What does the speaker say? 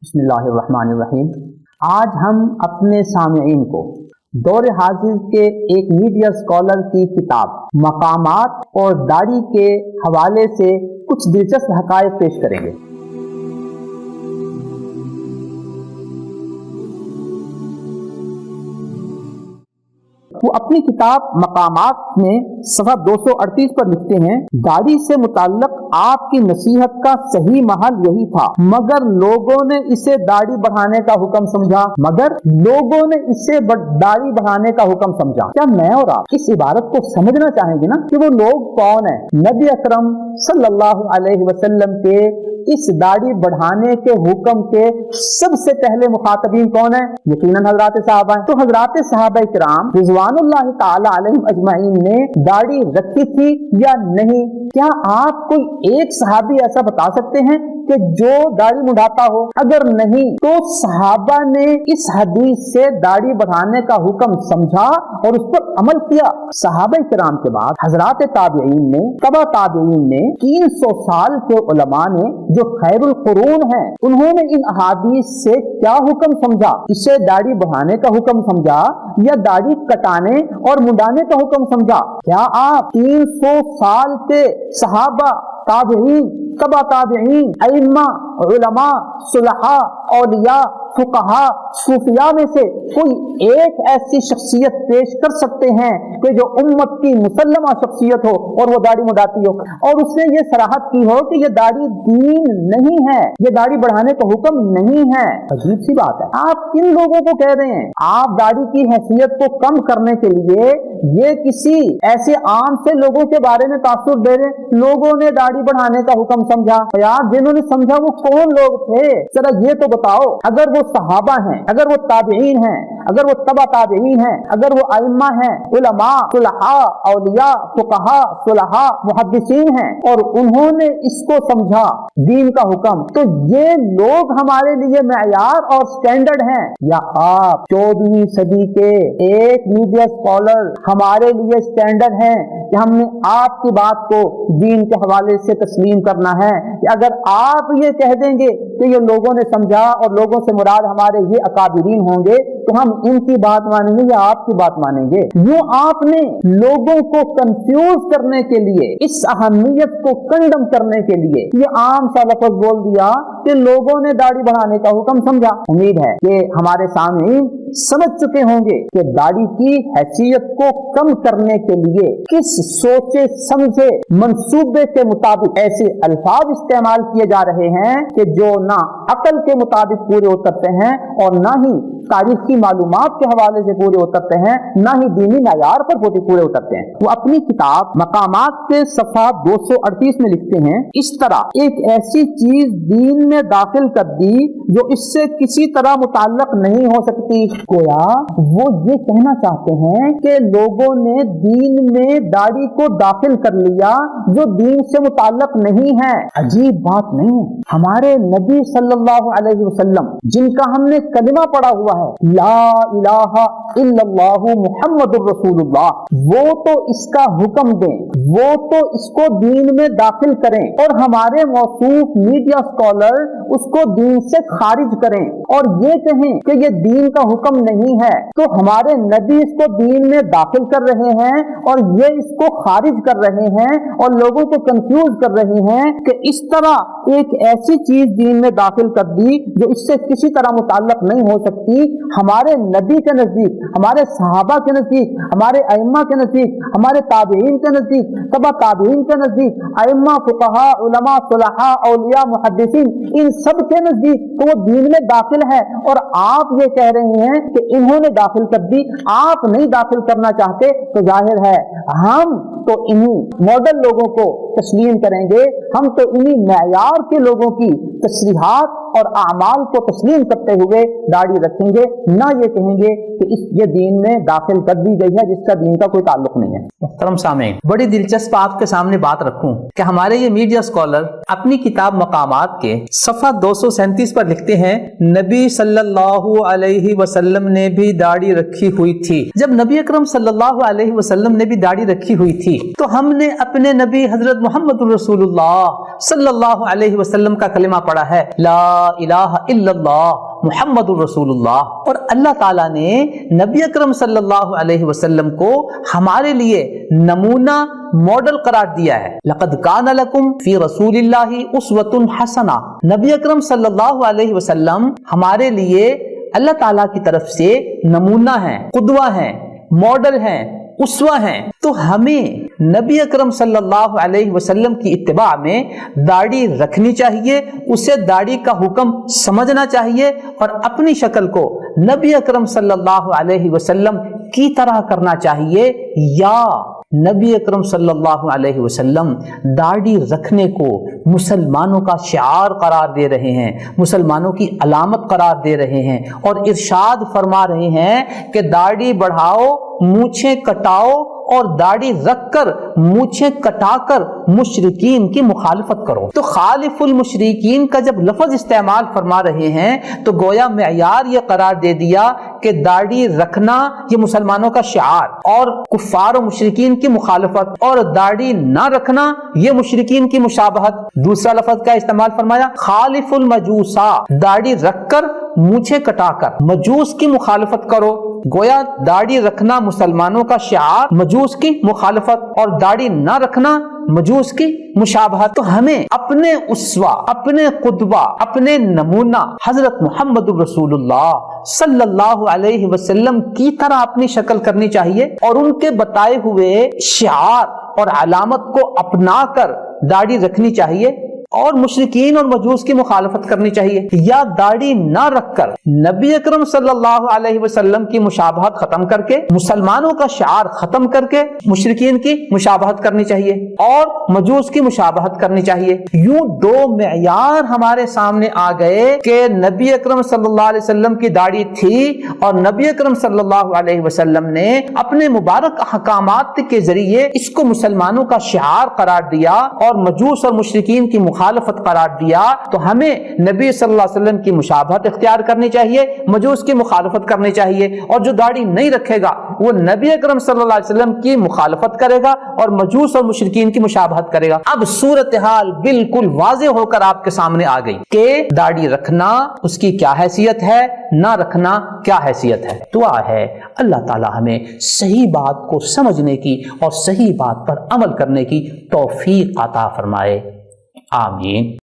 بسم اللہ الرحمن الرحیم۔ آج ہم اپنے سامعین کو دور حاضر کے ایک میڈیا اسکالر کی کتاب مقامات اور داڑھی کے حوالے سے کچھ دلچسپ حقائق پیش کریں گے۔ وہ اپنی کتاب مقامات میں صفحہ 238 پر لکھتے ہیں، داڑھی سے متعلق آپ کی نصیحت کا صحیح محل یہی تھا، مگر لوگوں نے اسے داڑھی بڑھانے کا حکم سمجھا۔ کیا میں اور آپ اس عبارت کو سمجھنا چاہیں گے نا کہ وہ لوگ کون ہیں؟ نبی اکرم صلی اللہ علیہ وسلم کے اس داڑھی بڑھانے کے حکم کے سب سے پہلے مخاطبین کون ہیں؟ یقیناً حضرات صحابہ ہیں۔ تو حضرات صحابہ کرام رضوان اللہ تعالی علیہم اجمعین نے داڑھی رکھی تھی یا نہیں؟ کیا آپ کوئی ایک صحابی ایسا بتا سکتے ہیں کہ جو داڑھی مڈاتا ہو؟ اگر نہیں تو صحابہ نے اس حدیث سے داڑھی بڑھانے کا حکم سمجھا اور اس پر عمل کیا۔ صحابہ کرام کے بعد حضرات تابعین نے، تبع تابعین نے، 300 سال کے علماء نے جو خیر القرون ہیں، انہوں نے ان احادیث سے کیا حکم سمجھا؟ اسے داڑھی بڑھانے کا حکم سمجھا یا داڑھی کٹانے اور منڈانے کا حکم سمجھا؟ کیا آپ 300 سال کے صحابہ، تابعین، تبع تابعین، ائمہ، علماء، صلحاء، اولیاء، فقہاء، صوفیاء میں سے کوئی ایک ایسی شخصیت پیش کر سکتے ہیں کہ جو امت کی مسلمہ شخصیت ہو اور وہ داڑھی مڈاتی ہو اور اس نے یہ صراحت کی ہو کہ یہ داڑھی دین نہیں ہے، یہ داڑھی بڑھانے کا حکم نہیں ہے؟ عجیب سی بات ہے۔ آپ کن لوگوں کو کہہ رہے ہیں؟ آپ داڑھی کی حیثیت کو کم کرنے کے لیے یہ کسی ایسے عام سے لوگوں کے بارے میں تاثر دے رہے ہیں، لوگوں نے داڑھی بڑھانے کا حکم سمجھا۔ یار جنہوں نے سمجھا وہ کون لوگ تھے؟ ذرا یہ تو بتاؤ۔ اگر وہ صحابہ ہیں، اگر وہ تابعین ہیں، اگر وہ تبع تابعین ہیں، اگر وہ ائمہ ہیں، علماء، صلحاء، اولیاء، فقہاء، صلحاء، محدثین ہیں اور انہوں نے اس کو سمجھا دین کا حکم، تو یہ لوگ ہمارے لیے معیار اور سٹینڈرڈ ہیں؟ یا آپ 14ویں صدی کے ایک میڈیا اسکالر ہمارے لیے سٹینڈرڈ ہیں کہ ہم نے آپ کی بات کو دین کے حوالے سے تسلیم کرنا ہے؟ کہ اگر آپ یہ کہہ دیں گے کہ یہ لوگوں نے سمجھا اور لوگوں سے مراد ہمارے یہ اکابرین ہوں گے تو ہم ان کی بات مانیں گے یا آپ کی بات مانیں گے؟ یوں آپ نے لوگوں کو کنفیوز کرنے کے لیے، اس اہمیت کو کنڈم کرنے کے لیے یہ عام سا لفظ بول دیا کہ لوگوں نے داڑھی بڑھانے کا حکم سمجھا۔ امید ہے کہ ہمارے سامعین سمجھ چکے ہوں گے کہ داڑھی کی حیثیت کو کم کرنے کے لیے کس سوچے سمجھے منصوبے کے مطابق ایسے الفاظ استعمال کیے جا رہے ہیں کہ جو نہ عقل کے مطابق پورے اترتے ہیں اور نہ ہی تاریخی معلومات کے حوالے سے پورے اترتے ہیں، نہ ہی دینی معیار پر پورے اترتے ہیں۔ وہ اپنی کتاب مقامات کے صفحہ 238 میں لکھتے ہیں، اس طرح ایک ایسی چیز دین میں داخل کر دی جو اس سے کسی طرح متعلق نہیں ہو سکتی۔ گویا وہ یہ کہنا چاہتے ہیں کہ لوگوں نے دین میں داڑھی کو داخل کر لیا جو دین سے متعلق نہیں ہے۔ عجیب بات نہیں ہے؟ ہمارے نبی صلی اللہ علیہ وسلم جن کا ہم نے کلمہ پڑھا ہوا ہے، لا الہ الا اللہ محمد الرسول اللہ، وہ تو اس کا حکم دیں، وہ تو اس کو دین میں داخل کریں اور ہمارے موصوف میڈیا اسکالر اس کو دین سے خارج کریں اور یہ کہیں کہ یہ دین کا حکم نہیں ہے، تو ہمارے نبی اس کو دین میں داخل کر رہے ہیں اور یہ اس کو خارج کر رہے ہیں اور لوگوں کو کنفیوز کر رہے ہیں کہ اس طرح ایک ایسی چیز دین میں داخل کر دی جو اس سے کسی طرح متعلق نہیں ہو سکتی۔ ہمارے نبی کے نزدیک، ہمارے صحابہ کے نزدیک، ہمارے ائمہ کے نزدیک، ہمارے تابعین کے نزدیک، تبع تابعین کے نزدیک، ائمہ، فقہاء، علماء، صلحاء، اولیاء، محدثین، ان سب کے نزدیک تو وہ دین میں داخل ہے اور آپ یہ کہہ رہے ہیں کہ انہوں نے داخل کر دی، آپ نہیں داخل کرنا چاہتے، تو ظاہر ہے ہم تو انہی ماڈل لوگوں کو تسلیم کریں گے، ہم تو انہی معیار کے لوگوں کی تصریحات اور اعمال کو تسلیم کرتے ہوئے داڑھی رکھیں گے، نہ یہ کہیں گے کہ یہ دین میں داخل کر دی گئی ہے جس کا دین کا کوئی تعلق نہیں ہے۔ محترم سامعین، بڑی دلچسپ آپ کے سامنے بات رکھوں کہ ہمارے یہ میڈیا اسکالر اپنی کتاب مقامات کے صفحہ 237 پر لکھتے ہیں، نبی صلی اللہ علیہ وسلم نے بھی داڑھی رکھی ہوئی تھی۔ جب نبی اکرم صلی اللہ علیہ وسلم نے بھی داڑھی رکھی ہوئی تھی تو ہم نے اپنے نبی حضرت محمد رسول اللہ صلی اللہ علیہ وسلم کا کلمہ پڑھا ہے، لا الہ الا اللہ محمد الرسول اللہ۔ اور اللہ تعالیٰ نے نبی اکرم صلی اللہ علیہ وسلم کو ہمارے لیے نمونہ ماڈل قرار دیا ہے۔ لقد کان لکم فی رسول اللہ اسوۃ حسنہ، نبی اکرم صلی اللہ علیہ وسلم ہمارے لیے اللہ تعالیٰ کی طرف سے نمونہ ہیں، قدوہ ہیں، ماڈل ہیں، اسوہ ہیں۔ تو ہمیں نبی اکرم صلی اللہ علیہ وسلم کی اتباع میں داڑھی رکھنی چاہیے، اسے داڑھی کا حکم سمجھنا چاہیے اور اپنی شکل کو نبی اکرم صلی اللہ علیہ وسلم کی طرح کرنا چاہیے۔ یا نبی اکرم صلی اللہ علیہ وسلم داڑھی رکھنے کو مسلمانوں کا شعار قرار دے رہے ہیں، مسلمانوں کی علامت قرار دے رہے ہیں، اور ارشاد فرما رہے ہیں کہ داڑھی بڑھاؤ، مونچھیں کٹاؤ، اور داڑھی رکھ کر مونچھیں کٹا کر مشرکین کی مخالفت کرو۔ تو خالف المشرکین کا جب لفظ استعمال فرما رہے ہیں تو گویا معیار یہ قرار دے دیا کہ داڑھی رکھنا یہ مسلمانوں کا شعار، اور کفار و مشرکین کی مخالفت، اور داڑھی نہ رکھنا یہ مشرکین کی مشابہت۔ دوسرا لفظ کا استعمال فرمایا خالف المجوسا، داڑھی رکھ کر مونچھیں کٹا کر مجوس کی مخالفت کرو۔ گویا داڑھی رکھنا مسلمانوں کا شعار، مجوس کی مخالفت، اور داڑھی نہ رکھنا مجوس کی مشابہت۔ تو ہمیں اپنے اسوہ، اپنے قدوہ، اپنے نمونہ حضرت محمد رسول اللہ صلی اللہ علیہ وسلم کی طرح اپنی شکل کرنی چاہیے، اور ان کے بتائے ہوئے شعار اور علامت کو اپنا کر داڑھی رکھنی چاہیے، اور مشرکین اور مجوس کی مخالفت کرنی چاہیے۔ یا داڑھی نہ رکھ کر نبی اکرم صلی اللہ علیہ وسلم کی مشابہت ختم کر کے، مسلمانوں کا شعار ختم کر کے مشرکین کی مشابہت کرنی چاہیے اور مجوس کی مشابہت کرنی چاہیے۔ یوں دو معیار ہمارے سامنے آ گئے کہ نبی اکرم صلی اللہ علیہ وسلم کی داڑھی تھی، اور نبی اکرم صلی اللہ علیہ وسلم نے اپنے مبارک احکامات کے ذریعے اس کو مسلمانوں کا شعار قرار دیا اور مجوس اور مشرکین کی مخالفت قرار دیا۔ تو ہمیں نبی صلی اللہ علیہ وسلم کی مشابہت اختیار کرنی چاہیے، مجوس کی مخالفت کرنی چاہیے، اور جو داڑھی نہیں رکھے گا وہ نبی اکرم صلی اللہ علیہ وسلم کی مخالفت کرے گا اور مجوس اور مشرکین کی مشابہت کرے گا۔ اب صورتحال بالکل واضح ہو کر آپ کے سامنے آ گئی کہ داڑھی رکھنا اس کی کیا حیثیت ہے، نہ رکھنا کیا حیثیت ہے۔ دعا ہے اللہ تعالی ہمیں صحیح بات کو سمجھنے کی اور صحیح بات پر عمل کرنے کی توفیق عطا فرمائے، آمین۔